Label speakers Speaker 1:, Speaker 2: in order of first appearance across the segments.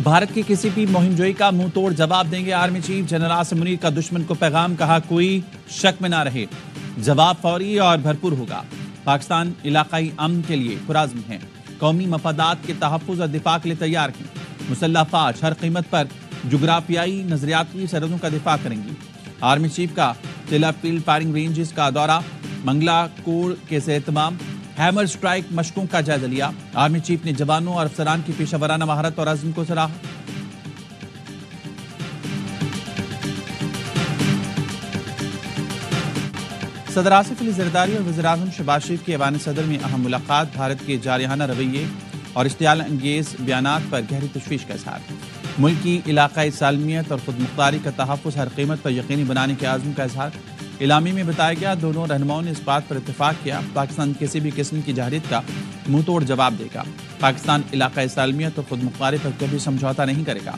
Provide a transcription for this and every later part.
Speaker 1: بھارت کی کسی بھی مہم جوئی کا منہ توڑ جواب دیں گے army chief general Asim Munir کا دشمن کو پیغام، کہا کوئی شک میں نہ رہے، جواب فوری اور بھرپور ہوگا۔ پاکستان علاقائی امن کے لیے پرعزم ہے، قومی مفادات کے تحفظ اور دفاع کے لیے تیار ہیں۔ مسلح افواج ہر قیمت پر جغرافیائی نظریاتی سرحدوں کا دفاع کریں گی۔ آرمی چیف کا ضلع فیلڈ فائرنگ رینجز کا دورہ، منگلا کور کے زیر اہتمام ہیمر سٹرائک مشقوں کا جائزہ لیا۔ آرمی چیف نے جوانوں اور افسران کی پیشہ ورانہ مہارت اور عزم کو سراہا۔ صدر آصف علی زرداری اور وزیر اعظم شہباز شریف کی ایوان صدر میں اہم ملاقات، بھارت کے جارحانہ رویے اور اشتعال انگیز بیانات پر گہری تشویش کا اظہار۔ ملک کی علاقائی سالمیت اور خود مختاری کا تحفظ ہر قیمت پر یقینی بنانے کے عزم کا اظہار۔ اعلامیے میں بتایا گیا، دونوں رہنماؤں نے اس بات پر اتفاق کیا، پاکستان کسی بھی قسم کی جارحیت کا منہ توڑ جواب دے گا۔ پاکستان علاقائی سالمیت اور خود مختاری پر کبھی سمجھوتا نہیں کرے گا۔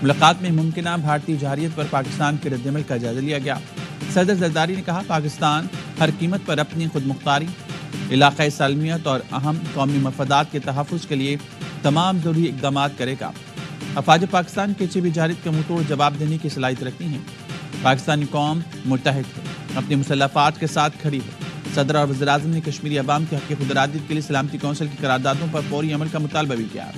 Speaker 1: ملاقات میں ممکنہ بھارتی جارحیت پر پاکستان کے رد عمل کا جائزہ لیا گیا۔ صدر زرداری نے کہا، پاکستان ہر قیمت پر اپنی خود مختاری، علاقائی سالمیت اور اہم قومی مفادات کے تحفظ کے لیے تمام ضروری اقدامات کرے گا۔ افواج پاکستان کسی بھی جارحیت کا منہ توڑ جواب دینے کی صلاحیت رکھتی ہیں۔ پاکستانی قوم متحد ہے، اپنی مسلح افواج کے ساتھ کھڑی ہے۔ صدر اور وزیر اعظم نے کشمیری عوام کے حق خود ارادیت کے لیے سلامتی کونسل کی قراردادوں پر فوری عمل کا مطالبہ بھی کیا۔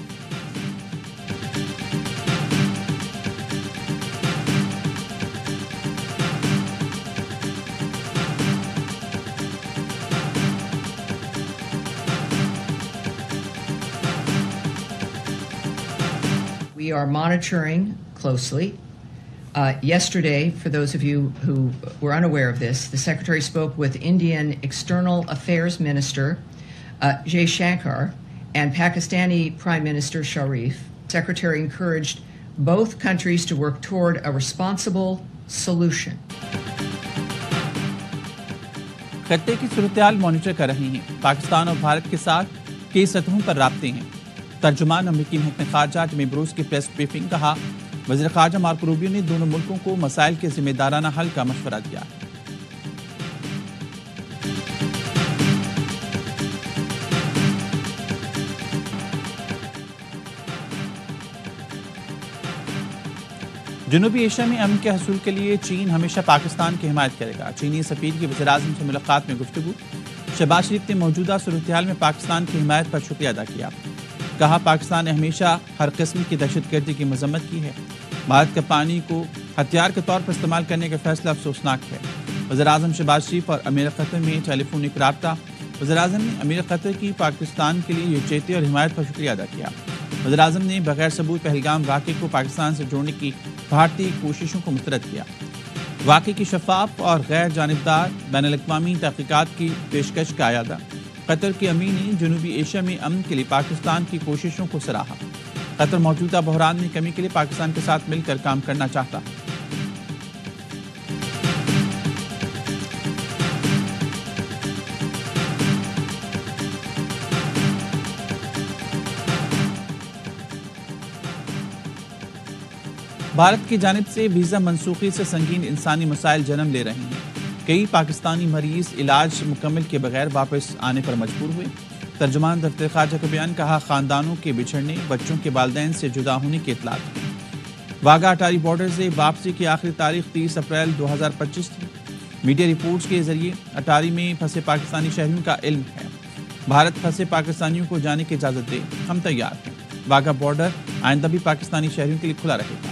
Speaker 2: We are monitoring closely. Yesterday, for those of you who were unaware of this, the Secretary spoke with Indian External Affairs Minister Jay Shankar and Pakistani Prime Minister Sharif. The Secretary encouraged both countries to work toward a responsible solution.
Speaker 1: خطے کی صورتحال monitor کر رہی ہیں، پاکستان اور بھارت کے ساتھ کئی سطحوں پر رابطے ہیں۔ ترجمان امریکی محکمہ خارجہ ٹمی بروس کی پریس بریفنگ، کہا وزیر خارجہ مارکو روبیو نے دونوں ملکوں کو مسائل کے ذمہ دارانہ حل کا مشورہ دیا۔ جنوبی ایشیا میں امن کے حصول کے لیے چین ہمیشہ پاکستان کی حمایت کرے گا۔ چینی سفیر کی وزیر اعظم سے ملاقات میں گفتگو، شہباز شریف نے موجودہ صورتحال میں پاکستان کی حمایت پر شکریہ ادا کیا، کہا پاکستان نے ہمیشہ ہر قسم کی دہشت گردی کی مذمت کی ہے۔ بھارت کا پانی کو ہتھیار کے طور پر استعمال کرنے کا فیصلہ افسوسناک ہے۔ وزیر اعظم شہباز شریف اور امیر قطر میں ٹیلی فونک رابطہ، وزیر اعظم نے امیر قطر کی پاکستان کے لیے یکجہتی اور حمایت پر شکریہ ادا کیا۔ وزیر اعظم نے بغیر ثبوت پہلگام واقعے کو پاکستان سے جوڑنے کی بھارتی کوششوں کو مسترد کیا۔ واقعے کی شفاف اور غیر جانبدار بین الاقوامی تحقیقات کی پیشکش کا اعادہ۔ قطر کے امیر نے جنوبی ایشیا میں امن کے لیے پاکستان کی کوششوں کو سراہا۔ قطر موجودہ بحران میں کمی کے لیے پاکستان کے ساتھ مل کر کام کرنا چاہتا ہے۔ بھارت کی جانب سے ویزا منسوخی سے سنگین انسانی مسائل جنم لے رہے ہیں۔ کئی پاکستانی مریض علاج مکمل کے بغیر واپس آنے پر مجبور ہوئے۔ ترجمان دفتر خارجہ کا بیان، کہا خاندانوں کے بچھڑنے، بچوں کے والدین سے جدا ہونے کی اطلاعات ہیں۔ واگا اٹاری بارڈر سے واپسی کی آخری تاریخ 30 اپریل 2025 تھی۔ میڈیا رپورٹس کے ذریعے اٹاری میں پھنسے پاکستانی شہریوں کا علم ہے۔ بھارت پھنسے پاکستانیوں کو جانے کی اجازت دے، ہم تیار ہیں۔ واگا بارڈر آئندہ بھی پاکستانی شہریوں کے لیے کھلا رہے گا۔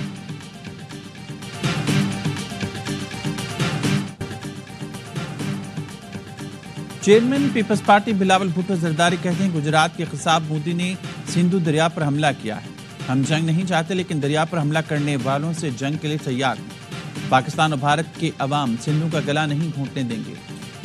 Speaker 1: Chairman peoples party Bilawal Bhutto Zardari کہتے ہیں، گجرات کے خصاب مودی نے سندھو دریا پر حملہ کیا ہے۔ ہم جنگ نہیں چاہتے، لیکن دریا پر حملہ کرنے والوں سے جنگ کے لیے تیار ہیں۔ پاکستان اور بھارت کے عوام سندھو کا گلا نہیں گھونٹنے دیں گے۔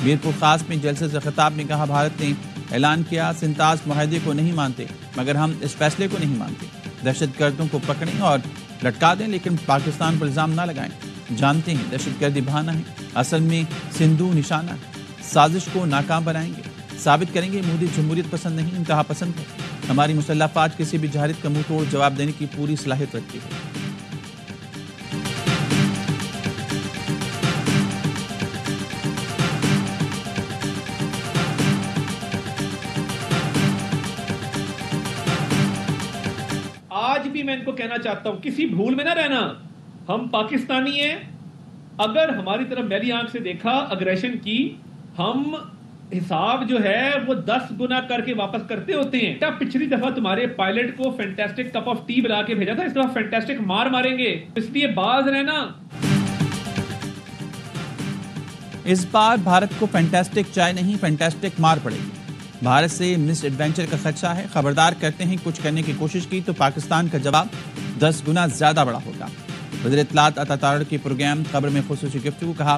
Speaker 1: میرپور خاص میں جلسے سے خطاب میں کہا، بھارت نے اعلان کیا سنتاز معاہدے کو نہیں مانتے، مگر ہم اس فیصلے کو نہیں مانتے۔ دہشت گردوں کو پکڑیں اور لٹکا دیں، لیکن پاکستان پر الزام نہ لگائیں۔ جانتے ہیں دہشت گردی بہانہ ہے، اصل میں سندھو نشانہ ہے۔ سازش کو ناکام بنائیں گے، ثابت کریں گے مودی جمہوریت پسند نہیں، انتہا پسند ہے۔ ہماری مسلح افواج کسی بھی جارحیت کا منہ توڑ جواب دینے کی پوری صلاحیت رکھتی ہے۔
Speaker 3: آج بھی میں ان کو کہنا چاہتا ہوں کسی بھول میں نہ رہنا. ہم پاکستانی ہیں, اگر ہماری طرف میلی آنکھ سے دیکھا اگریشن کی, ہم حساب جو ہے وہ 10 گنا کر کے واپس کرتے ہوتے ہیں. پچھلی دفعہ تمہارے پائلٹ کو فینٹاسٹک کپ آف ٹی بلا کے بھیجا تھا, اس دفعہ فینٹاسٹک مار ماریں گے, اس لیے باز رہنا.
Speaker 1: اس بار بھارت کو فینٹاسٹک چائے نہیں فینٹاسٹک مار پڑے گی. بھارت سے مس ایڈوینچر کا خدشہ ہے. خبردار کرتے ہیں کچھ کرنے کی کوشش کی تو پاکستان کا جواب 10 گنا زیادہ بڑا ہوگا. وزیر اطلاعات عطا تارڑ کے پروگرام خبر میں خصوصی گفتگو. کہا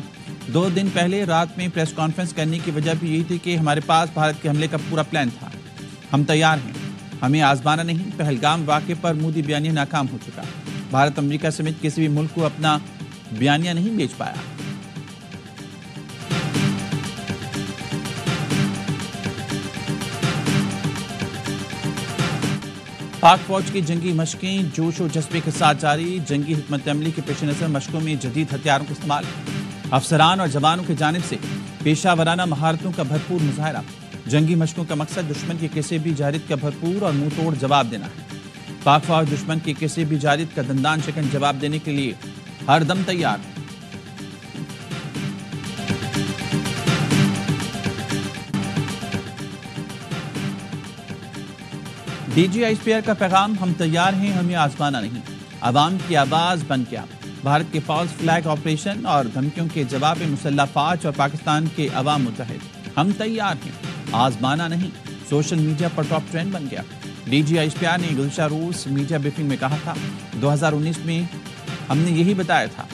Speaker 1: 2 دن پہلے رات میں پریس کانفرنس کرنے کی وجہ بھی یہی تھی کہ ہمارے پاس بھارت کے حملے کا پورا پلان تھا. ہم تیار ہیں, ہمیں آزمانا نہیں. پہلگام واقعے پر مودی بیانیہ ناکام ہو چکا. بھارت امریکہ سمیت کسی بھی ملک کو اپنا بیانیہ نہیں بیچ پایا. پاک فوج کی جنگی مشقیں جوش و جذبے کے ساتھ جاری. جنگی حکمت عملی کے پیش نظر مشقوں میں جدید ہتھیاروں کا استعمال. افسران اور جوانوں کی جانب سے پیشہ ورانہ مہارتوں کا بھرپور مظاہرہ. جنگی مشقوں کا مقصد دشمن کی کسی بھی جارحیت کا بھرپور اور منہ توڑ جواب دینا ہے. پاک فوج دشمن کی کسی بھی جارحیت کا دندان شکن جواب دینے کے لیے ہر دم تیار ہے. ڈی جی آئی اسپیئر کا پیغام, ہم تیار ہیں, ہمیں آزمانا نہیں. عوام کی آواز بن گیا. بھارت کے فالس فلیگ آپریشن اور دھمکیوں کے جواب میں مسلح فوج اور پاکستان کے عوام متحد. ہم تیار ہیں, آزمانا نہیں. سوشل میڈیا پر ٹاپ ٹرینڈ بن گیا. ڈی جی آئی اسپیئر نے گزشتہ روز میڈیا بریفنگ میں کہا تھا 2019 میں ہم نے یہی بتایا تھا,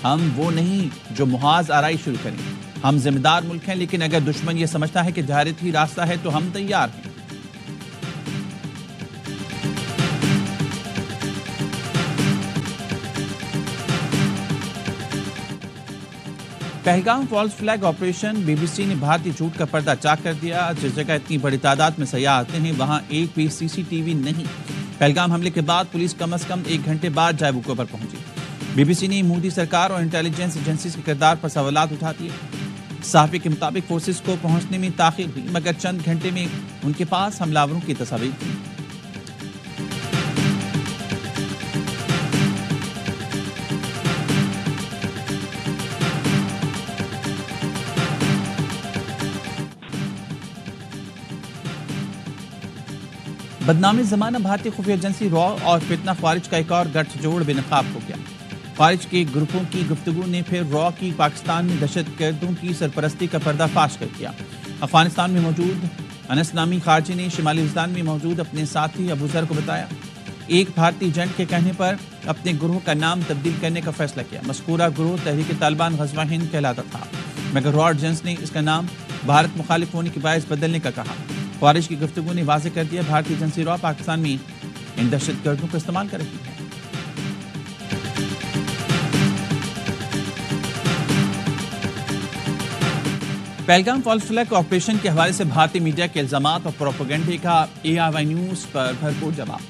Speaker 1: ہم وہ نہیں جو محاذ آرائی شروع کریں. ہم ذمہ دار ملک ہیں, لیکن اگر دشمن یہ سمجھتا ہے کہ جارحیت ہی راستہ ہے تو ہم تیار ہیں. Pahalgam false flag operation. B B C نے بھارتی جھوٹ کا پردہ چاک کر دیا. جس جگہ اتنی بڑی تعداد میں سیاح آتے ہیں وہاں ایک بھی سی سی ٹی وی نہیں. پہلگام حملے کے بعد پولیس کم از کم 1 گھنٹے بعد جائے وقوع پر پہنچی. بی بی سی نے مودی سرکار اور انٹیلیجنس ایجنسیز کے کردار پر سوالات اٹھا دیے. صحافی کے مطابق فورسز کو پہنچنے میں تاخیر ہوئی, مگر چند گھنٹے میں ان کے پاس حملاوروں کی تصاویر تھیں. بدنام زمانہ بھارتی خفیہ ایجنسی را اور فتنہ خارج کا ایک اور گٹھ جوڑ بے نقاب ہو گیا. خارج کے گروپوں کی گفتگو نے پھر را کی پاکستان میں دہشت گردوں کی سرپرستی کا پردہ فاش کر دیا. افغانستان میں موجود انس نامی خارجی نے شمالی وزیرستان میں موجود اپنے ساتھی ابو ذر کو بتایا. ایک بھارتی ایجنٹ کے کہنے پر اپنے گروہ کا نام تبدیل کرنے کا فیصلہ کیا. مذکورہ گروہ تحریک طالبان غزوہ ہند کہلاتا تھا, مگر را ایجنسی نے اس کا نام بھارت مخالف ہونے کے باعث بدلنے کا کہا. خارج کی گفتگو نے واضح کر دیا بھارتی ایجنسی را پاکستان میں ان دہشت گردوں کو استعمال کر رہی ہے. پہلگام فالس فلیگ آپریشن کے حوالے سے بھارتی میڈیا کے الزامات اور پروپیگنڈے کا اے آئی وائی نیوز پر بھرپور جواب.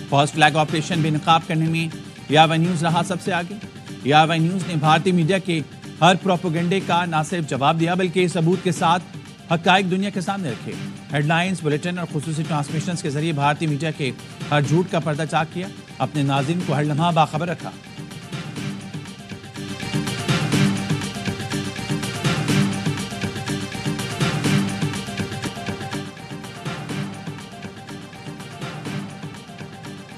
Speaker 1: فالس فلیگ آپریشن بے نقاب کرنے میں اے آئی وائی نیوز رہا سب سے آگے. اے آئی وائی نیوز نے بھارتی میڈیا کے ہر پروپیگنڈے کا نہ صرف جواب دیا بلکہ ثبوت کے ساتھ حقائق دنیا کے سامنے رکھے. ہیڈ لائنز, بلیٹن اور خصوصی ٹرانسمیشنز کے ذریعے بھارتی میڈیا کے ہر جھوٹ کا پردہ چاک کیا. اپنے ناظرین کو ہر لمحہ باخبر رکھا.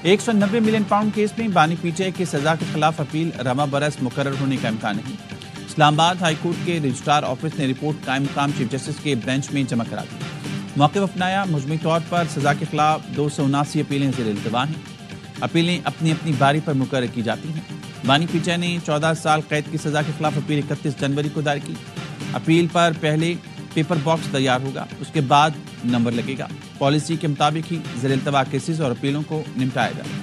Speaker 1: £190 ملین کیس میں بانی پی ٹی آئی کی سزا کے خلاف اپیل رواں برس مقرر ہونے کا امکان نہیں. اسلام آباد ہائی کورٹ کے رجسٹرار آفس نے رپورٹ قائم مقام چیف جسٹس کے بینچ میں جمع کرا دی. موقف اپنایا. مجموعی طور پر سزا کے خلاف 279 اپیلیں زیر التوا ہیں. اپیلیں اپنی اپنی باری پر مقرر کی جاتی ہیں. بانی پی ٹی آئی نے 14 سال قید کی سزا کے خلاف اپیل 31 جنوری کو دائر کی. اپیل پر پہلے پیپر باکس تیار ہوگا, اس کے بعد نمبر لگے گا. پالیسی کے مطابق ہی زیر التوا کیسز اور اپیلوں کو نمٹایا جائے گا.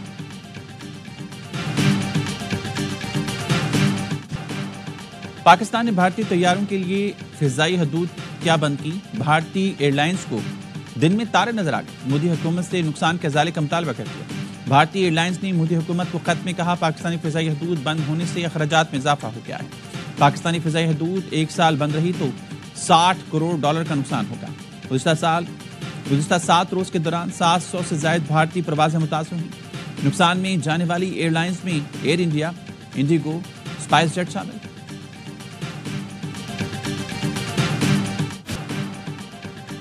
Speaker 1: پاکستان نے بھارتی طیاروں کے لیے فضائی حدود کیا بند کی. بھارتی ایئر لائنز کو دن میں تارے نظر آ گئے. مودی حکومت سے نقصان کے ازالے کا مطالبہ کر دیا. بھارتی ایئر لائنز نے مودی حکومت کو خط میں کہا پاکستانی فضائی حدود بند ہونے سے اخراجات میں اضافہ ہو گیا ہے. پاکستانی فضائی حدود 1 سال بند رہی تو $60 کروڑ کا نقصان ہوگا. گزشتہ 7 روز کے دوران 700 سے زائد بھارتی پروازیں متاثر ہوئیں. نقصان میں جانے والی ایئر لائنز میں Air India, IndiGo, SpiceJet شامل۔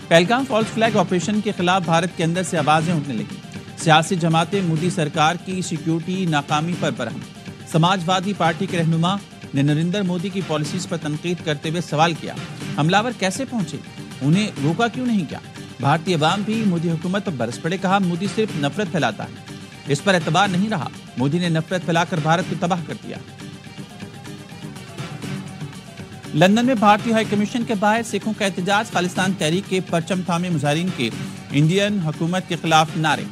Speaker 1: پہلگام فالس فلیگ آپریشن کے خلاف بھارت کے اندر سے آوازیں اٹھنے لگیں۔ سیاسی جماعتیں مودی سرکار کی سیکیورٹی ناکامی پر برہم۔ سماج وادی پارٹی کے رہنما نے نریندر مودی کی پالیسیز پر تنقید کرتے ہوئے سوال کیا، حملہ ور کیسے پہنچے، انہیں روکا کیوں نہیں کیا؟ بھارتی عوام بھی مودی حکومت پر برس پڑے، کہا مودی صرف نفرت پھیلاتا ہے، اس پر اعتبار نہیں رہا، مودی نے نفرت پھیلا کر بھارت کو تباہ کر دیا۔ لندن میں بھارتی ہائی کمیشن کے باہر سکھوں کا احتجاج، خالصتان تحریک کے پرچم تھامے مظاہرین کے انڈین حکومت کے خلاف نعرے۔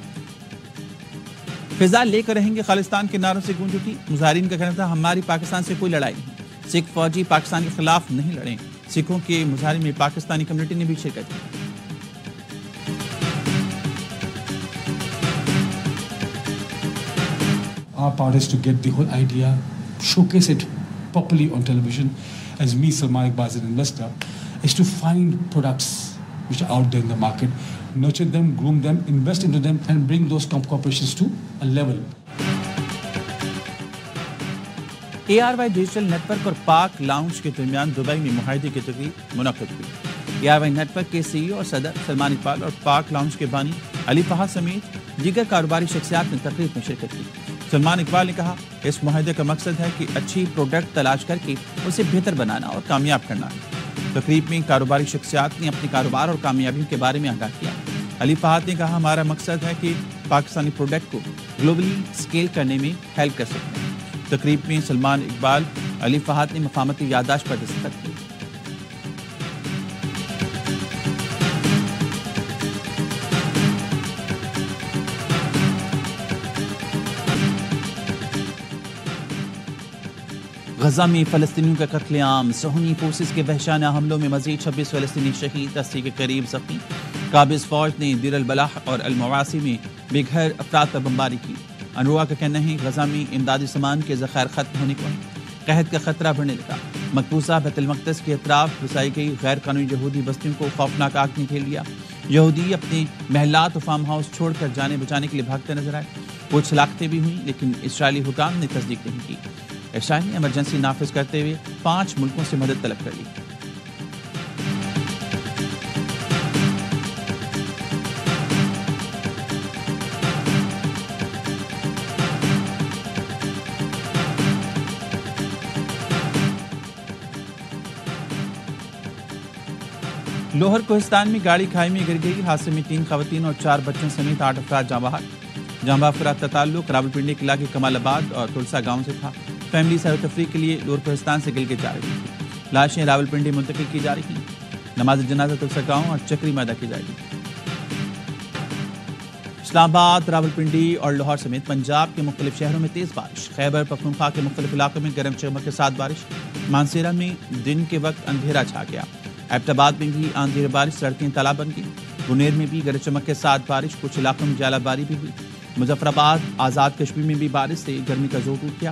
Speaker 1: فضا لے کر رہیں گے خالصتان کے نعروں سے گونج اٹھی، مظاہرین کا کہنا تھا ہماری پاکستان سے کوئی لڑائی نہیں، سکھ فوجی پاکستان کے خلاف نہیں لڑیں۔ سکھوں کے مظاہرے میں پاکستانی کمیونٹی نے بھی شرکت کی۔
Speaker 4: Our part is to get the whole idea, showcase it properly on television. As me, Salman Iqbal, as an investor, is to find products which are out there in the market, nurture them, groom them, invest into them, and bring those corporations to a level.
Speaker 1: ARY digital network اور Pak lounge کے درمیان Dubai میں معاہدے کی تقریب منعقد ہوئی۔ ARY net work کے CEO اور صدر سلمان اقبال اور پاک لاؤنج کے بانی علی فہد سمیت دیگر کاروباری شخصیات نے تقریب میں شرکت کی۔ سلمان اقبال نے کہا اس معاہدے کا مقصد ہے کہ اچھی پروڈکٹ تلاش کر کے اسے بہتر بنانا اور کامیاب کرنا ہے۔ تقریب میں کاروباری شخصیات نے اپنے کاروبار اور کامیابیوں کے بارے میں آگاہ کیا۔ علی فہد نے کہا ہمارا مقصد ہے کہ پاکستانی پروڈکٹ کو گلوبلی سکیل کرنے میں ہیلپ کر سکتے ہیں۔ تقریب میں سلمان اقبال، علی فہد نے مفاہمتی یادداشت پر دستخط کی۔ غزہ میں فلسطینیوں کا قتل عام، صہیونی فورسز کے وحشیانہ حملوں میں مزید 26 فلسطینی شہید، 80 کے قریب زخمی۔ قابض فوج نے دیر البلح اور المواسی میں بے گھر افراد پر بمباری کی۔ انروا کا کہنا ہے غزہ میں امدادی سامان کے ذخائر ختم ہونے کو ہیں، قحط کا خطرہ بڑھنے لگا۔ مقبوضہ بیت المقدس کے اطراف بسائی گئی غیر قانونی یہودی بستیوں کو خوفناک آگ نے گھیر لیا۔ یہودی اپنے محلات و فارم ہاؤس چھوڑ کر جانے بچانے کے لیے بھاگتے نظر آئے۔ کچھ ہلاکتیں بھی ہوئیں لیکن اسرائیلی حکام نے تصدیق نہیں کی۔ اسرائیل نے ایمرجنسی نافذ کرتے ہوئے 5 ملکوں سے مدد طلب کر لی۔ لوہر کوہستان میں گاڑی کھائی میں گر گئی، حادثے میں 3 خواتین اور 4 بچوں سمیت 8 افراد جاں بحق۔ جاں بحق افراد کا تعلق راولپنڈی کے علاقے کمال آباد اور تلسا گاؤں سے تھا۔ فیملی سیر و تفریح کے لیے لوہر کوہستان سے گلگت جا رہی تھی۔ لاشیں راولپنڈی منتقل کی جا رہی ہیں۔ نماز جنازہ تلسا گاؤں اور چکری میں ادا کی جائے گی۔ اسلام آباد، راولپنڈی اور لاہور سمیت پنجاب کے مختلف شہروں میں تیز بارش، خیبر پختونخوا کے مختلف علاقوں میں گرم چمک کے ساتھ بارش، مانسیرا میں دن کے وقت اندھیرا چھا گیا۔ ایبٹ آباد میں بھی آندھی بارش، سڑکیں تالاب بن گئی۔ گنیر میں بھی گرج چمک کے ساتھ بارش، کچھ علاقوں میں ژالہ باری بھی ہوئی۔ مظفر آباد، آزاد کشمیر میں بھی بارش سے گرمی کا زور ٹوٹ گیا۔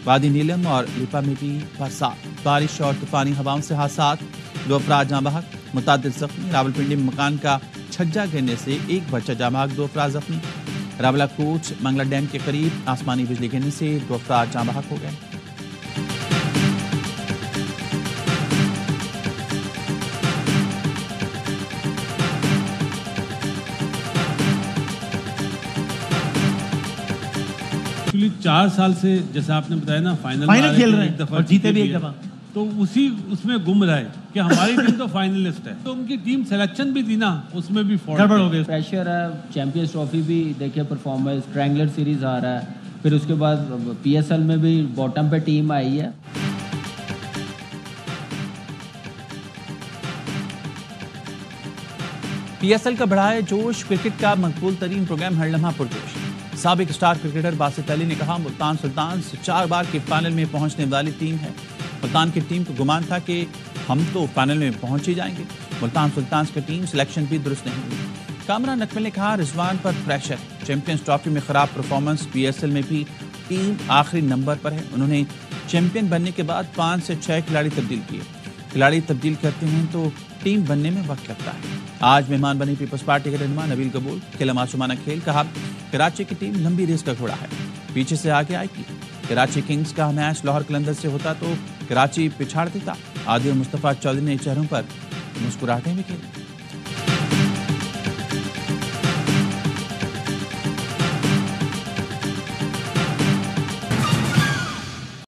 Speaker 1: وادی نیلم اور لپا میں بھی برسات، بارش اور طوفانی ہواؤں سے حادثات، 2 افراد جاں بحق، متعدد زخمی۔ راولپنڈی میں مکان کا چھجا گرنے سے 1 بچہ جاں بحق، 2 افراد زخمی۔ راولہ کوٹ منگلا ڈیم کے قریب آسمانی بجلی گرنے سے 2 افراد جاں بحق ہو گئے۔
Speaker 5: ایکچولی 4 سال سے جیسا آپ نے بتایا نا فائنل
Speaker 6: کھیل رہے ہیں
Speaker 5: اور
Speaker 6: جیتے بھی ایک دفعہ،
Speaker 5: تو اس میں گم رہا ہے کہ ہماری ٹیم تو فائنلسٹ ہے، تو ان کی ٹیم سلیکشن بھی تھی نا، اس میں بھی
Speaker 6: گڑبڑ ہو گئی۔
Speaker 7: پریشر ہے، چیمپئنز ٹرافی بھی دیکھے پرفارمنس، ٹرائنگلر سیریز آ رہا ہے، پھر اس کے بعد PSL میں بھی باٹم پہ ٹیم آئی ہے۔
Speaker 1: PSL کا بڑھائے جوش، کرکٹ کا مقبول ترین پروگرام ہر لمحہ پرجوش۔ سابق اسٹار کرکٹر باسط علی نے کہا ملتان سلطانز 4 بار کے فائنل میں پہنچنے والی ٹیم ہے۔ ملتان کی ٹیم کو گمان تھا کہ ہم تو فائنل میں پہنچ ہی جائیں گے۔ ملتان سلطانز کی ٹیم سلیکشن بھی درست نہیں ہوئی۔ کامران نقوی نے کہا رضوان پر پریشر، چیمپئنز ٹرافی میں خراب پرفارمنس، PSL میں بھی ٹیم آخری نمبر پر ہے۔ انہوں نے چیمپئن بننے کے بعد 5 سے 6 کھلاڑی تبدیل کیے۔ کھلاڑی تبدیل کرتے ہیں تو ٹیم بننے میں وقت لگتا ہے۔ آج مہمان بنی پیپلز پارٹی کے رہنما نبیل قبول کھیلا معصومانہ کھیل، کہا کراچی کی ٹیم لمبی ریس کا گھوڑا ہے، پیچھے سے آگے آئے گی۔ کراچی کنگز کا میچ لاہور قلندرز سے ہوتا تو کراچی پچھاڑ دیتا۔ عادل اور مصطفیٰ چودھری نے چہروں پر مسکراہٹیں بھی کھیلی۔